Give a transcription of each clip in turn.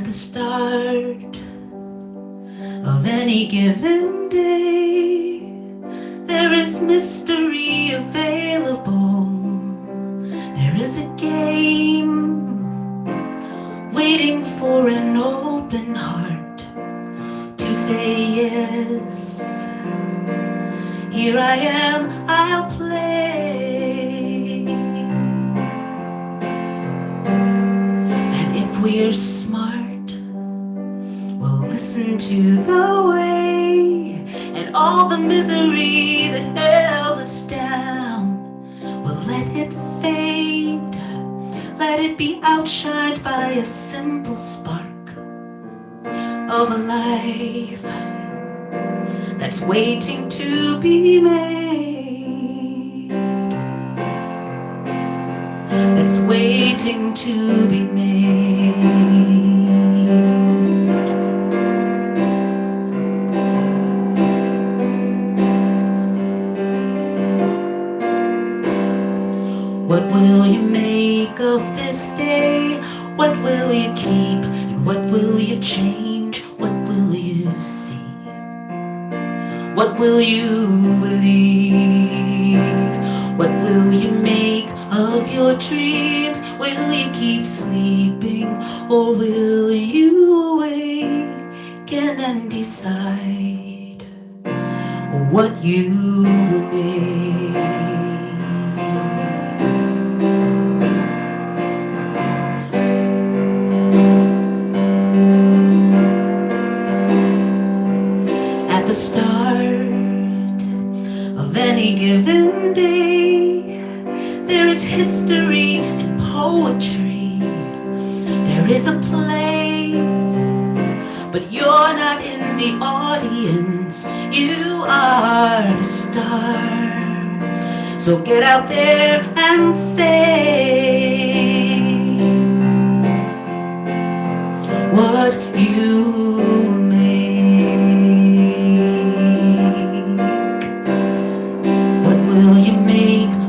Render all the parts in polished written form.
the start of any given day, there is mystery available. There is a game waiting for an open heart to say yes. Here I am, I'll play. And if we're smart, we'll listen to the way, and all the misery that held us down, we'll let it fade. Let it be outshined by a simple spark of a life that's waiting to be made. That's waiting to be made. What will you make of this day? What will you keep and what will you change? What will you see? What will you believe? What will you make of your dreams? Will you keep sleeping or will you awaken and decide what you will make? At the start of any given day, there is history and poetry. There is a play, but you're not in the audience. You are the star. So get out there and say what you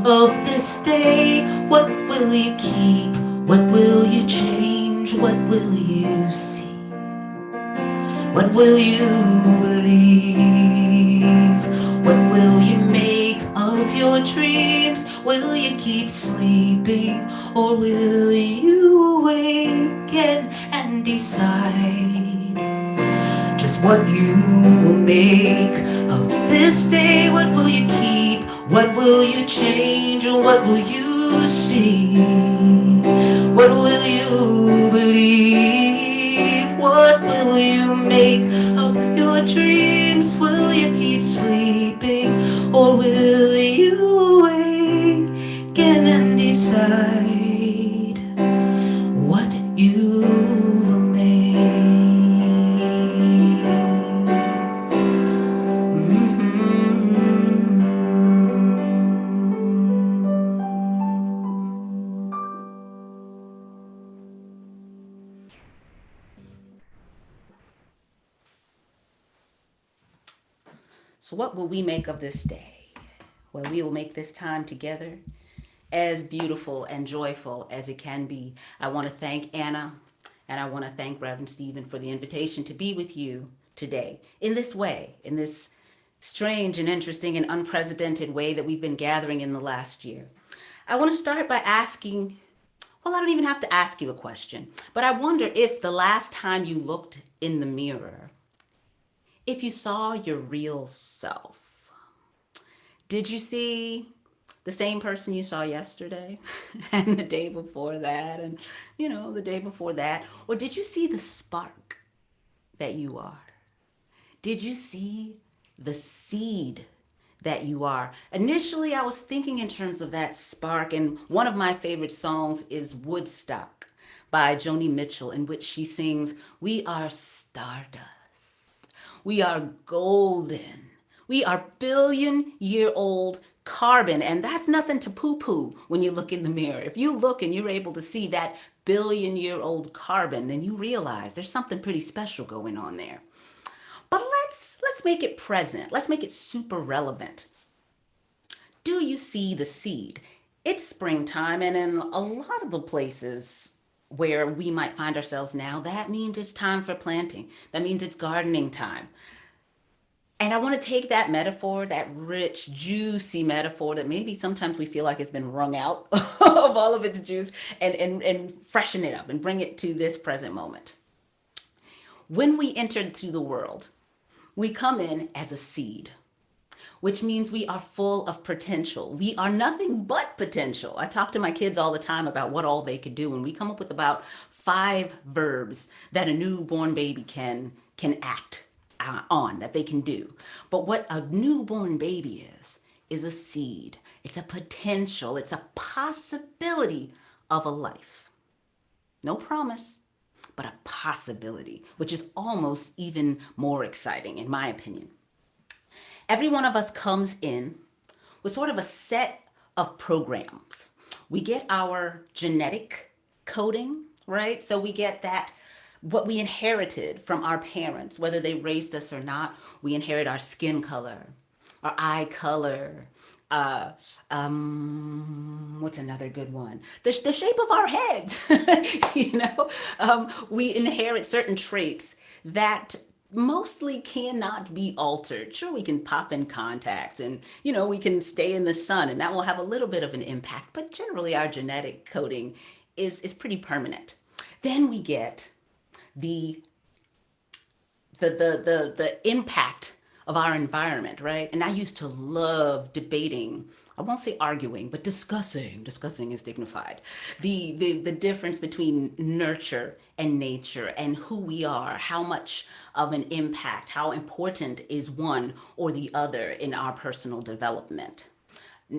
of this day. What will you keep? What will you change? What will you see? What will you believe? What will you make of your dreams? Will you keep sleeping or will you awaken and decide just what you will make of this day? What will you keep? What will you change or what will you see? What will you believe? What will you make of your dreams? Will you keep sleeping or will you awaken and decide what you will make? So what will we make of this day? Well, we will make this time together as beautiful and joyful as it can be. I want to thank Anna and I want to thank Reverend Stephen for the invitation to be with you today in this way, in this strange and interesting and unprecedented way that we've been gathering in the last year. I want to start by asking, well, I don't even have to ask you a question, but I wonder if the last time you looked in the mirror, if you saw your real self, did you see the same person you saw yesterday and the day before that and, the day before that? Or did you see the spark that you are? Did you see the seed that you are? Initially, I was thinking in terms of that spark, and one of my favorite songs is Woodstock by Joni Mitchell, in which she sings, "We are stardust. We are golden. We are billion-year-old carbon." And that's nothing to poo-poo when you look in the mirror. If you look and you're able to see that billion-year-old carbon, then you realize there's something pretty special going on there. But let's make it present. Let's make it super relevant. Do you see the seed? It's springtime, and in a lot of the places where we might find ourselves now, that means it's time for planting. That means it's gardening time. And I want to take that metaphor, that rich, juicy metaphor that maybe sometimes we feel like it's been wrung out of all of its juice, and freshen it up and bring it to this present moment. When we enter into the world, we come in as a seed, which means we are full of potential. We are nothing but potential. I talk to my kids all the time about what all they could do, and we come up with about 5 verbs that a newborn baby can act on, that they can do. But what a newborn baby is a seed. It's a potential. It's a possibility of a life. No promise, but a possibility, which is almost even more exciting, in my opinion. Every one of us comes in with sort of a set of programs. We get our genetic coding, right? So we get that, what we inherited from our parents, whether they raised us or not. We inherit our skin color, our eye color. What's another good one? The shape of our heads. We inherit certain traits that mostly cannot be altered. Sure, we can pop in contacts, and we can stay in the sun, and that will have a little bit of an impact, but generally our genetic coding is pretty permanent. Then we get the the impact of our environment, right? And I used to love debating. I won't say arguing, but discussing. Discussing is dignified. The difference between nurture and nature, and who we are, how much of an impact, how important is one or the other in our personal development.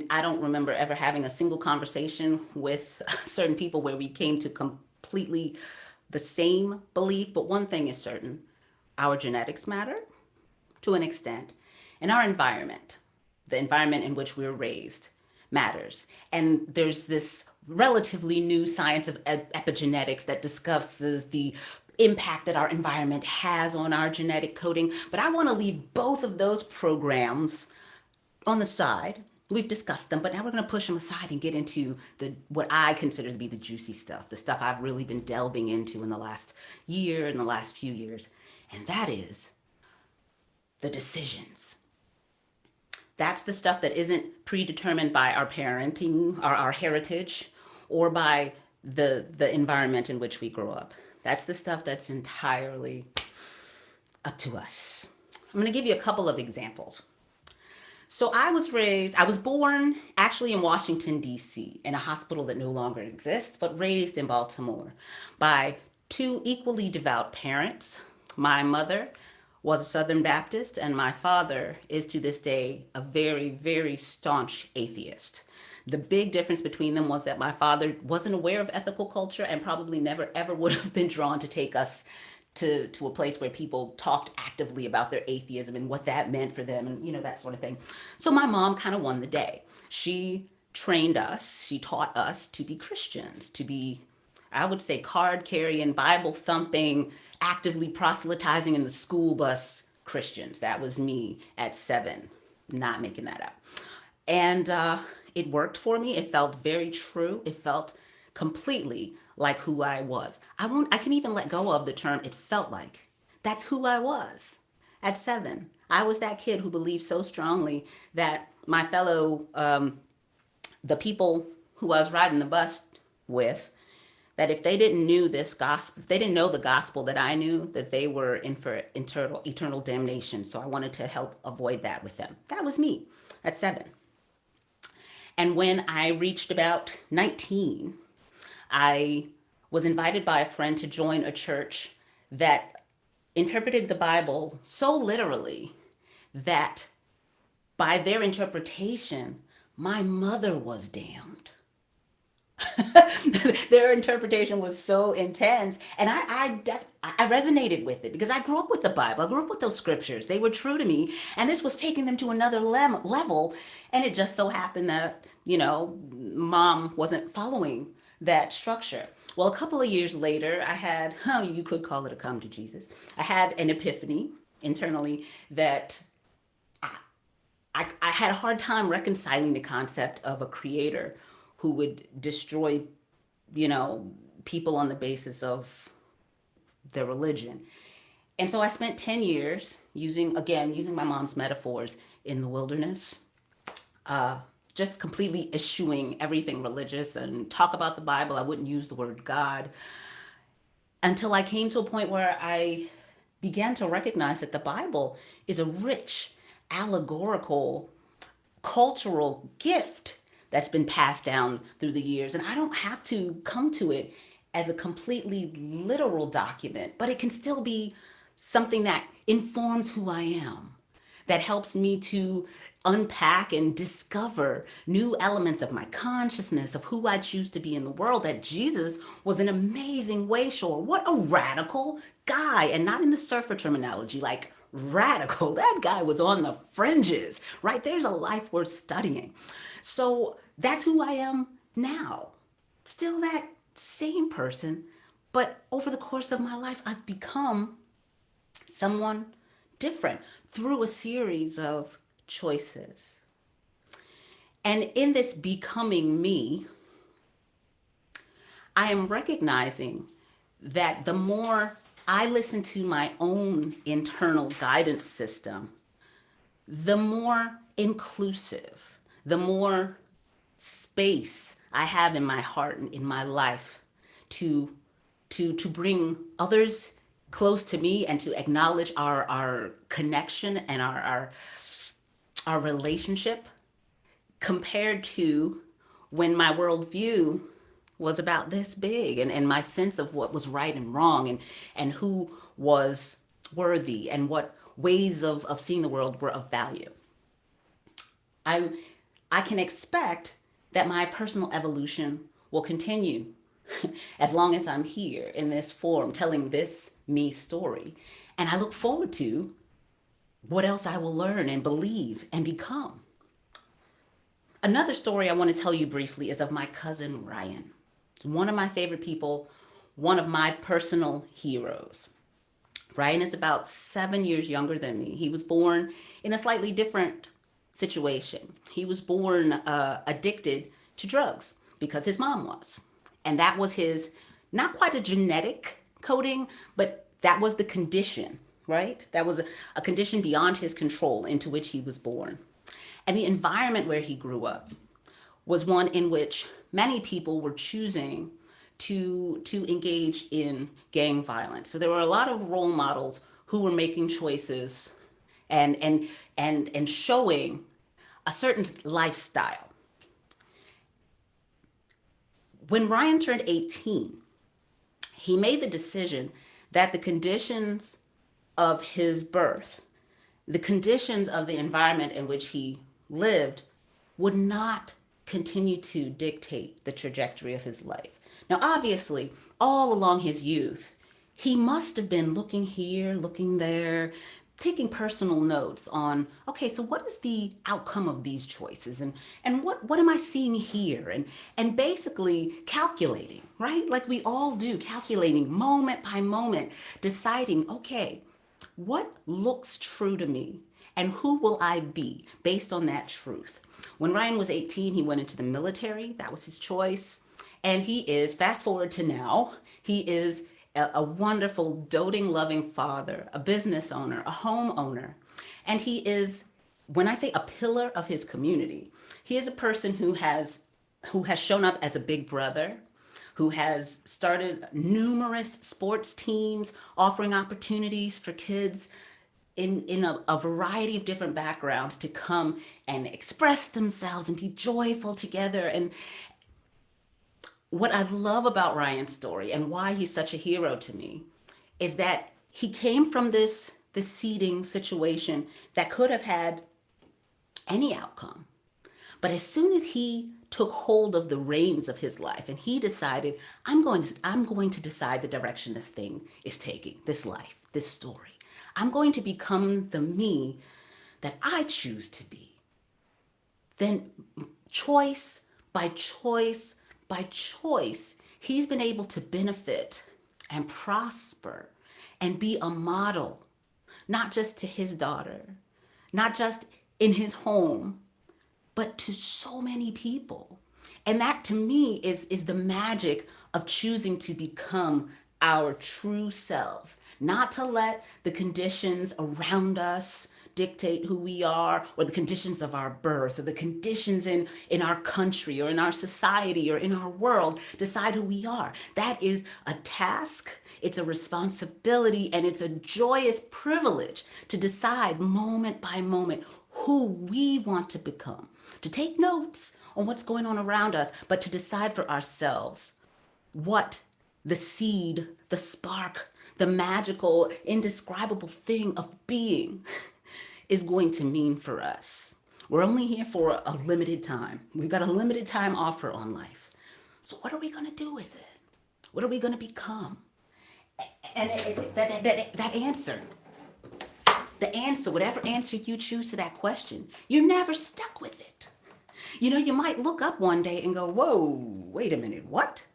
I don't remember ever having a single conversation with certain people where we came to completely the same belief, but one thing is certain: our genetics matter to an extent, and our environment, the environment in which we're raised, matters. And there's this relatively new science of epigenetics that discusses the impact that our environment has on our genetic coding. But I want to leave both of those programs on the side. We've discussed them, but now we're going to push them aside and get into the what I consider to be the juicy stuff, the stuff I've really been delving into in the last year, in the last few years. And that is the decisions. That's the stuff that isn't predetermined by our parenting or our heritage, or by the environment in which we grow up. That's the stuff that's entirely up to us. I'm going to give you a couple of examples. So I was born actually in Washington, D.C., in a hospital that no longer exists, but raised in Baltimore by two equally devout parents. My mother was a Southern Baptist, and my father is to this day a very, very staunch atheist. The big difference between them was that my father wasn't aware of ethical culture, and probably never ever would have been drawn to take us to a place where people talked actively about their atheism and what that meant for them, and that sort of thing. So my mom kind of won the day. She trained us, she taught us to be Christians, to be, I would say, card carrying, Bible thumping, actively proselytizing in the school bus Christians. That was me at 7, not making that up. And it worked for me. It felt very true. It felt completely like who I was. I can even let go of the term "it felt like." That's who I was at 7. I was that kid who believed so strongly that my fellow, the people who I was riding the bus with, that if they didn't knew this gospel, if they didn't know the gospel that I knew, that they were in for eternal damnation. So I wanted to help avoid that with them. That was me at 7. And when I reached about 19, I was invited by a friend to join a church that interpreted the Bible so literally that by their interpretation, my mother was damned. Their interpretation was so intense, and I resonated with it because I grew up with the Bible. I grew up with those scriptures. They were true to me, and this was taking them to another level. And it just so happened that mom wasn't following that structure. Well, a couple of years later, I had, you could call it a come to Jesus. I had an epiphany internally that I had a hard time reconciling the concept of a creator who would destroy you know, people on the basis of their religion. And so I spent 10 years using my mom's metaphors in the wilderness, uh, just completely eschewing everything religious and talk about the Bible. I wouldn't use the word God until I came to a point where I began to recognize that the Bible is a rich, allegorical, cultural gift that's been passed down through the years. And I don't have to come to it as a completely literal document, but it can still be something that informs who I am, that helps me to unpack and discover new elements of my consciousness, of who I choose to be in the world. That Jesus was an amazing way shower. What a radical guy, and not in the surfer terminology, like radical. That guy was on the fringes, right? There's a life worth studying. So that's who I am now. Still that same person, but over the course of my life, I've become someone different through a series of choices. And in this becoming me, I am recognizing that the more I listen to my own internal guidance system, the more inclusive, the more space I have in my heart and in my life to to bring others close to me and to acknowledge our connection and our relationship, compared to when my worldview was about this big, and my sense of what was right and wrong, and who was worthy, and what ways of seeing the world were of value. I'm I can expect that my personal evolution will continue as long as I'm here in this form telling this me story. And I look forward to what else I will learn and believe and become. Another story I want to tell you briefly is of my cousin Ryan. One of my favorite people, one of my personal heroes. Ryan is about 7 years younger than me. He was born in a slightly different situation. He was born addicted to drugs because his mom was. And that was his, not quite a genetic coding, but that was the condition, right? That was a condition beyond his control into which he was born. And the environment where he grew up was one in which many people were choosing to engage in gang violence. So there were a lot of role models who were making choices and showing a certain lifestyle. When Ryan turned 18, he made the decision that the conditions of his birth, the conditions of the environment in which he lived, would not continue to dictate the trajectory of his life. Now, obviously, all along his youth, he must have been looking here, looking there, taking personal notes on, okay, so what is the outcome of these choices, and what am I seeing here, and basically calculating, right? Like we all do, calculating moment by moment, deciding, okay, what looks true to me, and who will I be based on that truth. When Ryan was 18, he went into the military. That was his choice. And he is, fast forward to now, he is a wonderful, doting, loving father, a business owner, a homeowner. And he is, when I say a pillar of his community, he is a person who has shown up as a big brother, who has started numerous sports teams, offering opportunities for kids in a variety of different backgrounds to come and express themselves and be joyful together. And what I love about Ryan's story and why he's such a hero to me is that he came from this seeding situation that could have had any outcome. But as soon as he took hold of the reins of his life and he decided, I'm going to decide the direction this thing is taking, this life, this story. I'm going to become the me that I choose to be. Then choice by choice by choice, he's been able to benefit and prosper and be a model, not just to his daughter, not just in his home, but to so many people. And that to me is the magic of choosing to become our true selves, not to let the conditions around us dictate who we are, or the conditions of our birth, or the conditions in our country, or in our society, or in our world decide who we are. That is a task, it's a responsibility, and it's a joyous privilege to decide moment by moment who we want to become, to take notes on what's going on around us, but to decide for ourselves what the seed, the spark, the magical, indescribable thing of being is going to mean for us. We're only here for a limited time. We've got a limited time offer on life. So, what are we going to do with it? What are we going to become? And that answer, the answer, whatever answer you choose to that question, you're never stuck with it. You know, you might look up one day and go, whoa, wait a minute, what?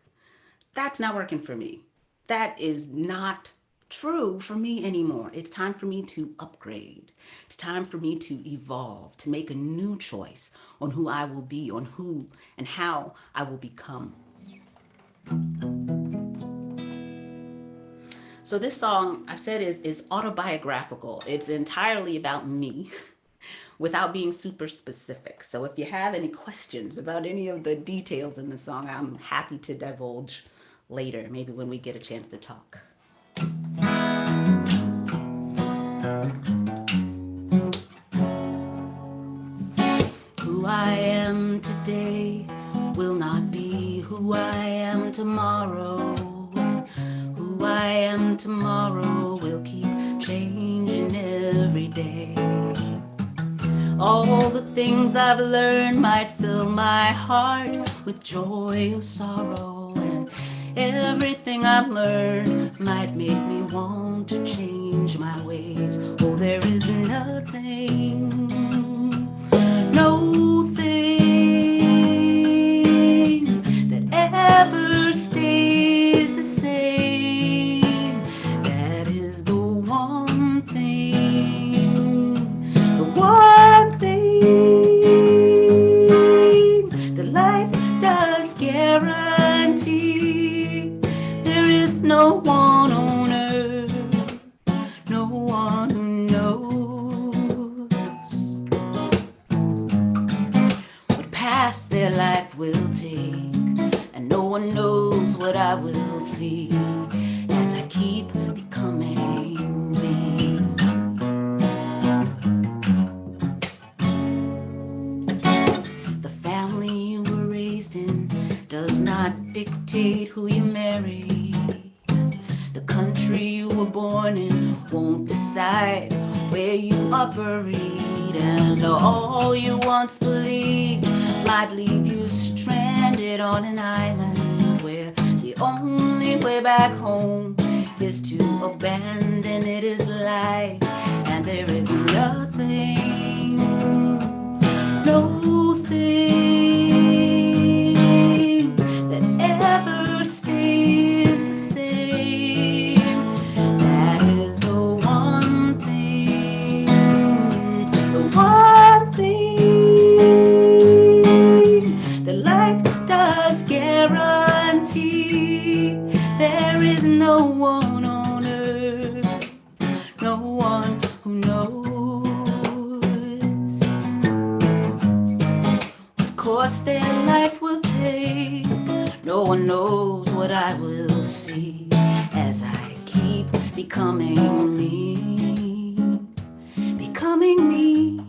That's not working for me. That is not true for me anymore. It's time for me to upgrade. It's time for me to evolve, to make a new choice on who I will be, on who and how I will become. So this song, I've said, is autobiographical. It's entirely about me without being super specific. So if you have any questions about any of the details in the song, I'm happy to divulge later, maybe when we get a chance to talk. Who I am today will not be who I am tomorrow. Who I am tomorrow will keep changing every day. All the things I've learned might fill my heart with joy or sorrow, and everything I've learned might make me want to change my ways. Oh, there is nothing, no thing that ever stays the same. That is the one thing, the one thing that life does guarantee. There is no one on earth, no one who knows what path their life will take, and no one knows what I will see as I keep becoming me. The family you were raised in does not dictate who you marry. The country you were born in won't decide where you are buried, and all you once believed might leave you stranded on an island where the only way back home is to abandon it as lies. And there is nothing, no thing that ever stays the same. That is the one thing, the one thing that life does guarantee. There is no one on earth, no one who knows what course their life will take. No one knows what I will see as I keep becoming me, becoming me.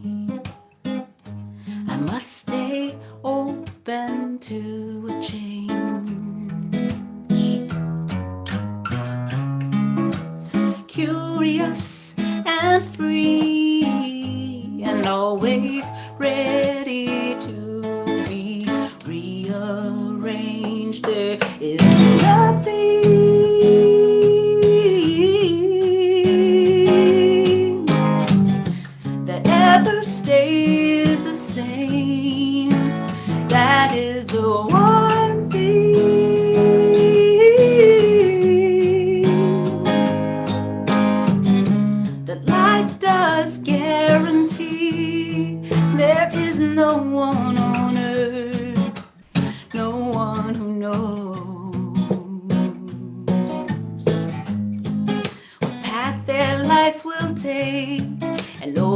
I must stay open to a change, curious and free, and always ready to be rearranged. There is nothing that ever stays the same. That is the one thing that life does guarantee. There is no one on earth, no one who knows.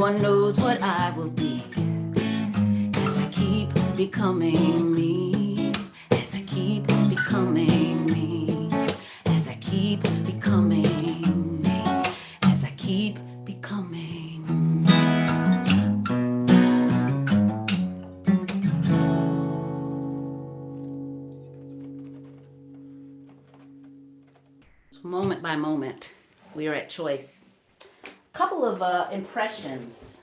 one knows what I will be as I keep becoming me, as I keep becoming me, as I keep becoming me, as I keep becoming. Moment by moment, we are at choice. A couple of impressions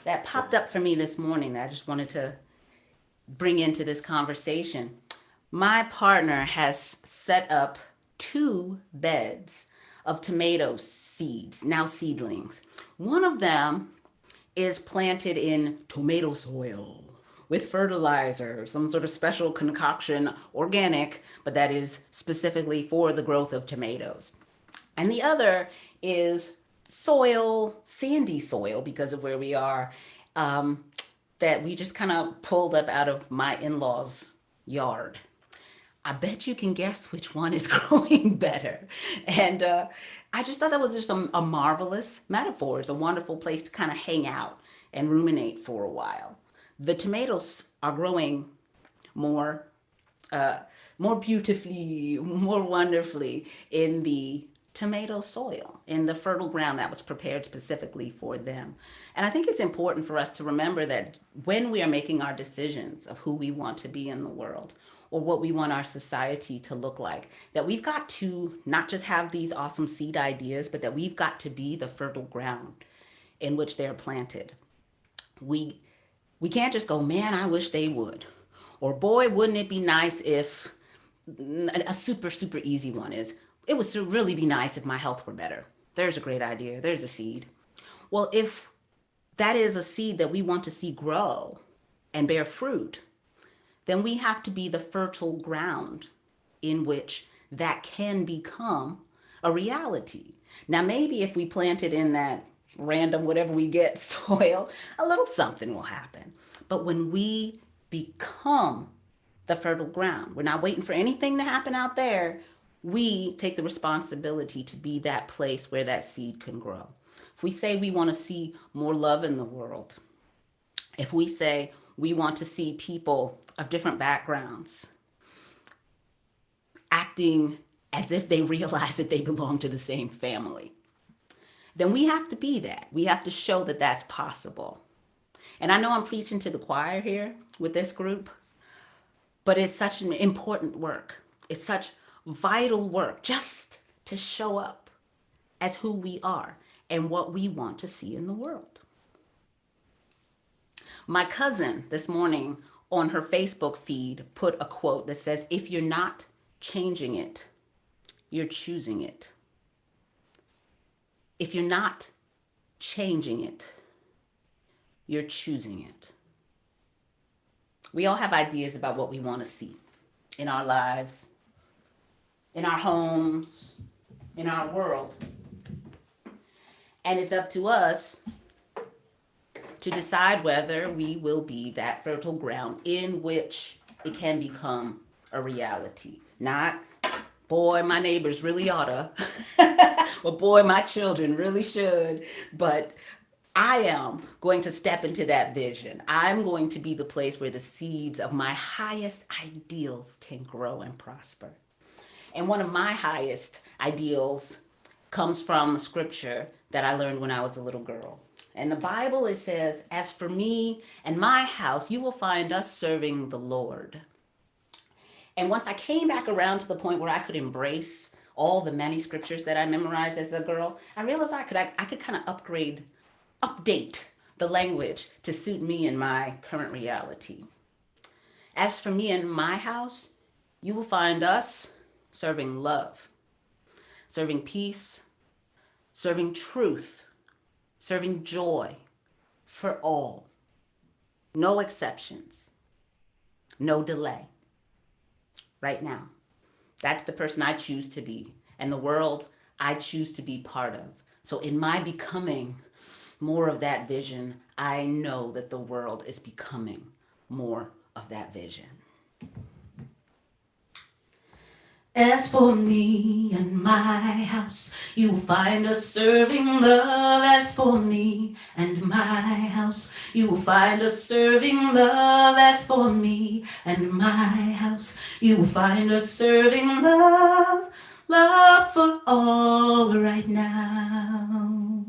that popped up for me this morning that I just wanted to bring into this conversation. My partner has set up 2 beds of tomato seeds, now seedlings. One of them is planted in tomato soil with fertilizer, some sort of special concoction, organic, but that is specifically for the growth of tomatoes. And the other is soil, sandy soil, because of where we are, that we just kind of pulled up out of my in law's yard. I bet you can guess which one is growing better. And I just thought that was just a marvelous metaphor. It's a wonderful place to kind of hang out and ruminate for a while. The tomatoes are growing more, more beautifully, more wonderfully in the tomato soil, in the fertile ground that was prepared specifically for them. And I think it's important for us to remember that when we are making our decisions of who we want to be in the world, or what we want our society to look like, that we've got to not just have these awesome seed ideas, but that we've got to be the fertile ground in which they're planted. We can't just go, man, I wish they would. Or boy, wouldn't it be nice if, a super easy one is, it would really be nice if my health were better. There's a great idea. There's a seed. Well, if that is a seed that we want to see grow and bear fruit, then we have to be the fertile ground in which that can become a reality. Now, maybe if we plant it in that random whatever we get soil, a little something will happen. But when we become the fertile ground, we're not waiting for anything to happen out there. We take the responsibility to be that place where that seed can grow. If we say we want to see more love in the world, if we say we want to see people of different backgrounds acting as if they realize that they belong to the same family, then we have to be that. We have to show that that's possible. And I know I'm preaching to the choir here with this group, but it's such an important work. It's such vital work just to show up as who we are and what we want to see in the world. My cousin this morning on her Facebook feed put a quote that says, if you're not changing it, you're choosing it. If you're not changing it, you're choosing it. We all have ideas about what we want to see in our lives, in our homes, in our world. And it's up to us to decide whether we will be that fertile ground in which it can become a reality. Not, boy, my neighbors really oughta, or boy, my children really should, but I am going to step into that vision. I'm going to be the place where the seeds of my highest ideals can grow and prosper. And one of my highest ideals comes from a scripture that I learned when I was a little girl. In the Bible, it says, as for me and my house, you will find us serving the Lord. And once I came back around to the point where I could embrace all the many scriptures that I memorized as a girl, I realized I could kind of update the language to suit me and my current reality. As for me and my house, you will find us serving love, serving peace, serving truth, serving joy for all. No exceptions, no delay. Right now. That's the person I choose to be and the world I choose to be part of. So in my becoming more of that vision, I know that the world is becoming more of that vision. As for me and my house, you will find us serving love. As for me and my house, you will find us serving love. As for me and my house, you will find us serving love. Love for all right now.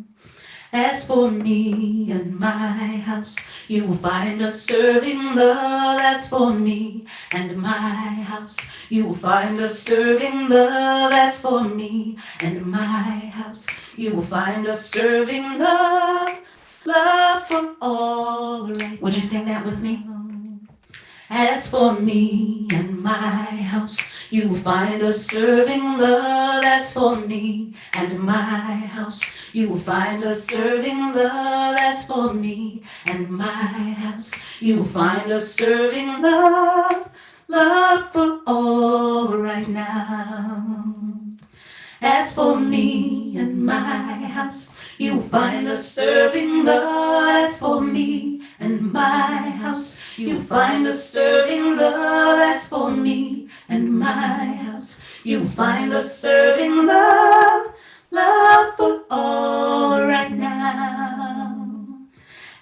As for me and my house, you will find us serving love. As for me and my house, you will find us serving love. As for me and my house, you will find us serving love. Love for all right. Would you sing that with me? As for me and my house, you will find us serving love. As for me and my house, you will find us serving love. As for me and my house, you will find us serving love. Love for all right now. As for me and my house, you will find us serving love. As for me and my house, you will find us serving love. As for me and my house, you will find us serving love. Love for all right now.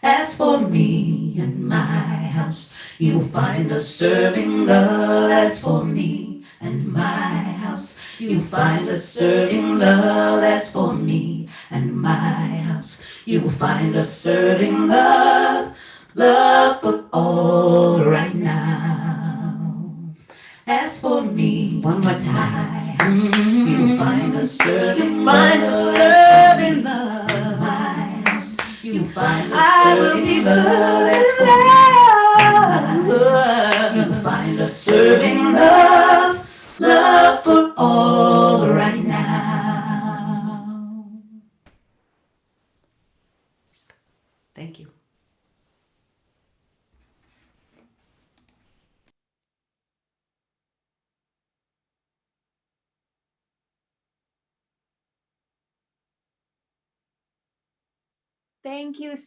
As for me and my house, you will find us serving love. As for me and my house, you will find us serving love. As for me and my house, you will find us serving love. Love for all right now. As for me, one more time, you will find us serving love. Find us serving love. My house, you will find us I will be serving love. You will find us serving love. Love for all right now. Thank you. Thank you so